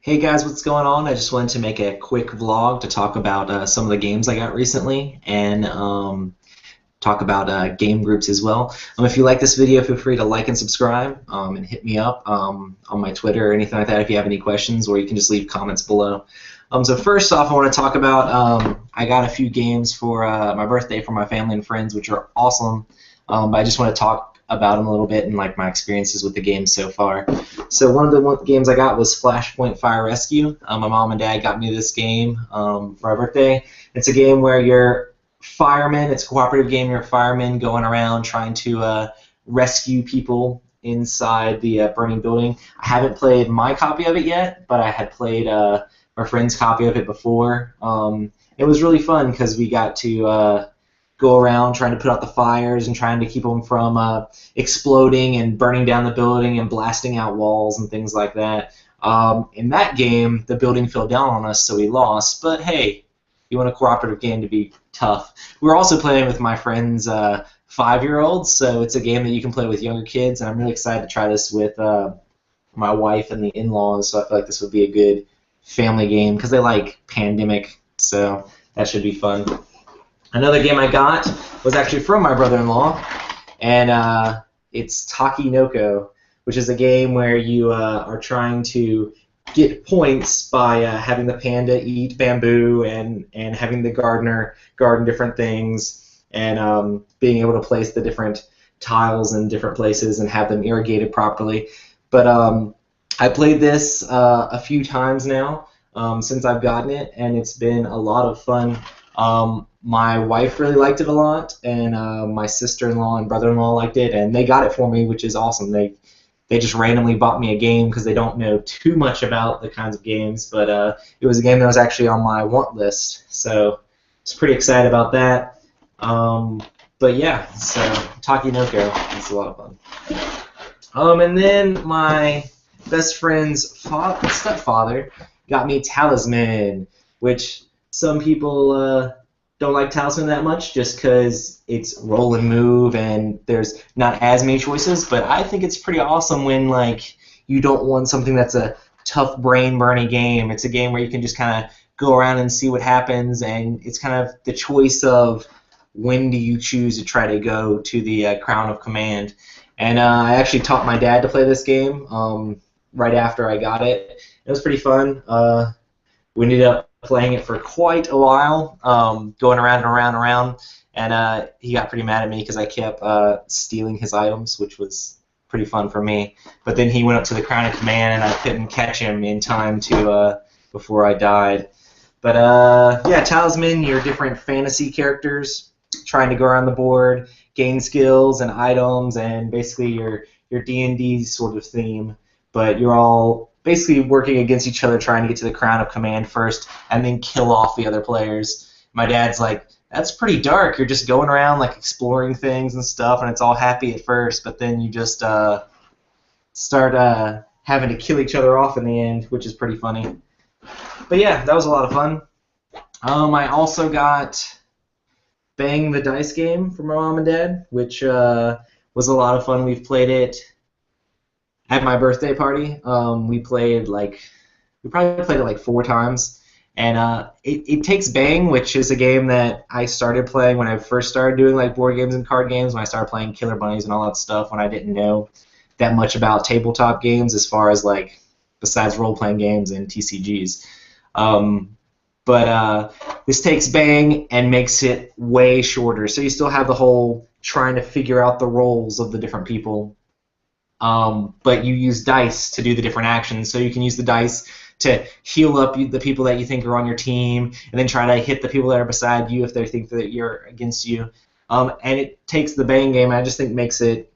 Hey guys, what's going on? I just wanted to make a quick vlog to talk about some of the games I got recently and talk about game groups as well. If you like this video, feel free to like and subscribe and hit me up on my Twitter or anything like that if you have any questions, or you can just leave comments below. So first off, I want to talk about I got a few games for my birthday for my family and friends, which are awesome. But I just want to talk about them a little bit and like my experiences with the games so far. So one of the games I got was Flashpoint Fire Rescue. My mom and dad got me this game for my birthday. It's a game where you're firemen. It's a cooperative game. You're a fireman going around trying to rescue people inside the burning building. I haven't played my copy of it yet, but I had played my friend's copy of it before. It was really fun because we got to go around trying to put out the fires and trying to keep them from exploding and burning down the building and blasting out walls and things like that. In that game, the building fell down on us, so we lost. But hey, you want a cooperative game to be tough. We're also playing with my friend's 5-year-olds, so it's a game that you can play with younger kids, and I'm really excited to try this with my wife and the in-laws, so I feel like this would be a good family game because they like Pandemic, so that should be fun. Another game I got was actually from my brother-in-law, and it's Taki Noko, which is a game where you are trying to get points by having the panda eat bamboo and having the gardener garden different things and being able to place the different tiles in different places and have them irrigated properly. But I played this a few times now since I've gotten it, and it's been a lot of fun. My wife really liked it a lot, and my sister-in-law and brother-in-law liked it, and they got it for me, which is awesome. They just randomly bought me a game because they don't know too much about the kinds of games, but it was a game that was actually on my want list, so I was pretty excited about that. But yeah, so Taki Noko is a lot of fun. And then my best friend's stepfather got me Talisman, which some people don't like Talisman that much just because it's roll and move and there's not as many choices, but I think it's pretty awesome when like you don't want something that's a tough brain-burning game. It's a game where you can just kind of go around and see what happens, and it's kind of the choice of when do you choose to try to go to the Crown of Command. And I actually taught my dad to play this game right after I got it. It was pretty fun. We ended up playing it for quite a while, going around and around and around, and he got pretty mad at me because I kept stealing his items, which was pretty fun for me. But then he went up to the Crown of Command, and I couldn't catch him in time to before I died. But yeah, Talisman, your different fantasy characters trying to go around the board, gain skills and items, and basically your D&D sort of theme. But you're all basically working against each other, trying to get to the Crown of Command first, and then kill off the other players. My dad's like, that's pretty dark. You're just going around like exploring things and stuff, and it's all happy at first, but then you just start having to kill each other off in the end, which is pretty funny. But yeah, that was a lot of fun. I also got Bang the Dice game from my mom and dad, which was a lot of fun. We've played it at my birthday party. We probably played it like 4 times, and it takes Bang, which is a game that I started playing when I first started doing like board games and card games, when I started playing Killer Bunnies and all that stuff, when I didn't know that much about tabletop games as far as like besides role-playing games and TCGs. But this takes Bang and makes it way shorter, so you still have the whole trying to figure out the roles of the different people. But you use dice to do the different actions, so you can use the dice to heal up the people that you think are on your team, and then try to hit the people that are beside you if they think that you're against you. And it takes the Bang game, I just think makes it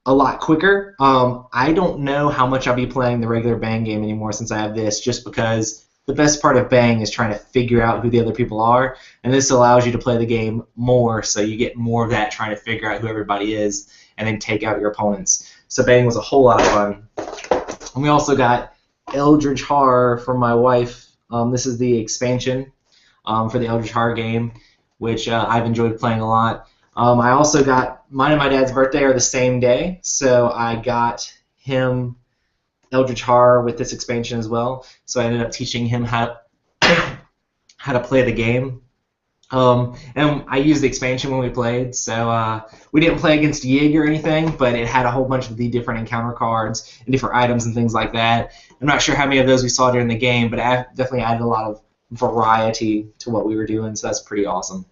a lot quicker. I don't know how much I'll be playing the regular Bang game anymore since I have this, just because the best part of Bang is trying to figure out who the other people are, and this allows you to play the game more, so you get more of that trying to figure out who everybody is and then take out your opponents. So Bang was a whole lot of fun. And we also got Eldritch Horror from my wife. This is the expansion for the Eldritch Horror game, which I've enjoyed playing a lot. I also got, mine and my dad's birthday are the same day, so I got him Eldritch Horror with this expansion as well. So I ended up teaching him how to play the game. And I used the expansion when we played, so we didn't play against Yig or anything, but it had a whole bunch of the different encounter cards and different items and things like that. I'm not sure how many of those we saw during the game, but it definitely added a lot of variety to what we were doing, so that's pretty awesome.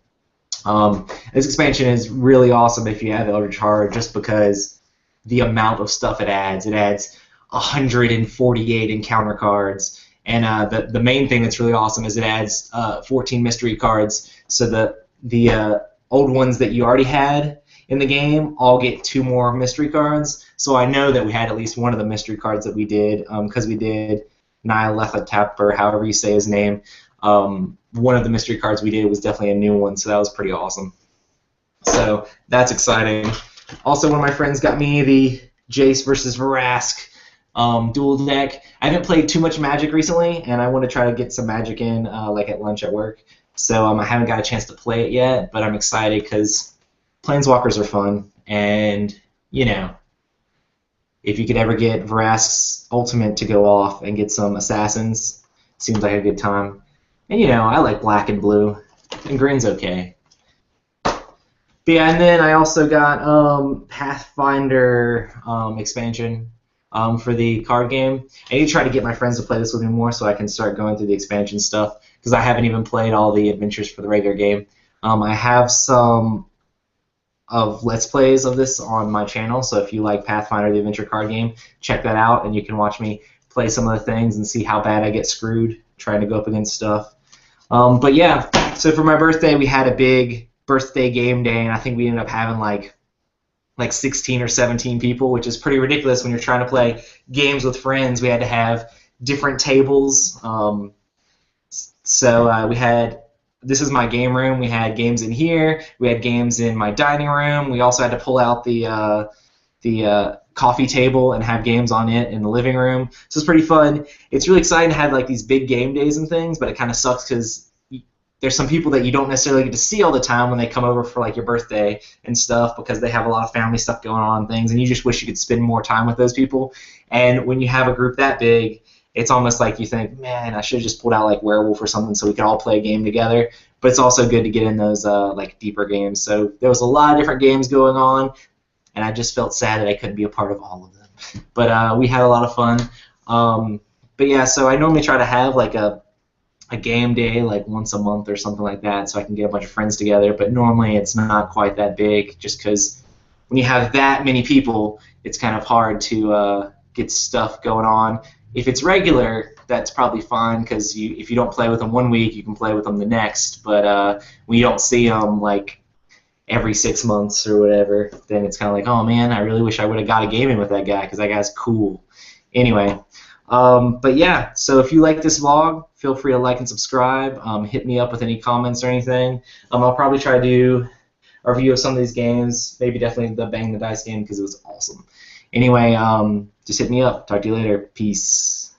This expansion is really awesome if you have Eldritch Horror, just because the amount of stuff it adds. It adds 148 encounter cards. And the main thing that's really awesome is it adds 14 mystery cards, so the old ones that you already had in the game all get 2 more mystery cards. So I know that we had at least one of the mystery cards that we did, because we did Nyarlathotep, or however you say his name. One of the mystery cards we did was definitely a new one, so that was pretty awesome. So that's exciting. Also, one of my friends got me the Jace versus Vrask dual deck. I haven't played too much Magic recently, and I want to try to get some Magic in, like at lunch at work. So I haven't got a chance to play it yet, but I'm excited because Planeswalkers are fun, and you know, if you could ever get Vrask's ultimate to go off and get some assassins, seems like a good time. And you know, I like black and blue, and green's okay. But yeah, and then I also got Pathfinder expansion. For the card game. I need to try to get my friends to play this with me more so I can start going through the expansion stuff, because I haven't even played all the adventures for the regular game. I have some of Let's Plays of this on my channel, so if you like Pathfinder, the adventure card game, check that out, and you can watch me play some of the things and see how bad I get screwed trying to go up against stuff. But yeah, so for my birthday, we had a big birthday game day, and I think we ended up having like 16 or 17 people, which is pretty ridiculous when you're trying to play games with friends. We had to have different tables. So we had, this is my game room. We had games in here. We had games in my dining room. We also had to pull out the coffee table and have games on it in the living room. So it's pretty fun. It's really exciting to have like these big game days and things, but it kind of sucks because there's some people that you don't necessarily get to see all the time when they come over for like your birthday and stuff, because they have a lot of family stuff going on and things, and you just wish you could spend more time with those people. And when you have a group that big, it's almost like you think, man, I should have just pulled out like Werewolf or something so we could all play a game together. But it's also good to get in those like deeper games. So there was a lot of different games going on, and I just felt sad that I couldn't be a part of all of them. But we had a lot of fun. But yeah, so I normally try to have like a game day like once a month or something like that, so I can get a bunch of friends together, but normally it's not quite that big, just because when you have that many people, it's kind of hard to get stuff going on. If it's regular, that's probably fine, because if you don't play with them one week, you can play with them the next, but when you don't see them like every 6 months or whatever, then it's kind of like, oh man, I really wish I would have got a game in with that guy, because that guy's cool. Anyway, but yeah, so if you like this vlog, feel free to like and subscribe. Hit me up with any comments or anything. I'll probably try to do a review of some of these games, maybe definitely the Bang the Dice game, because it was awesome. Anyway, just hit me up. Talk to you later. Peace.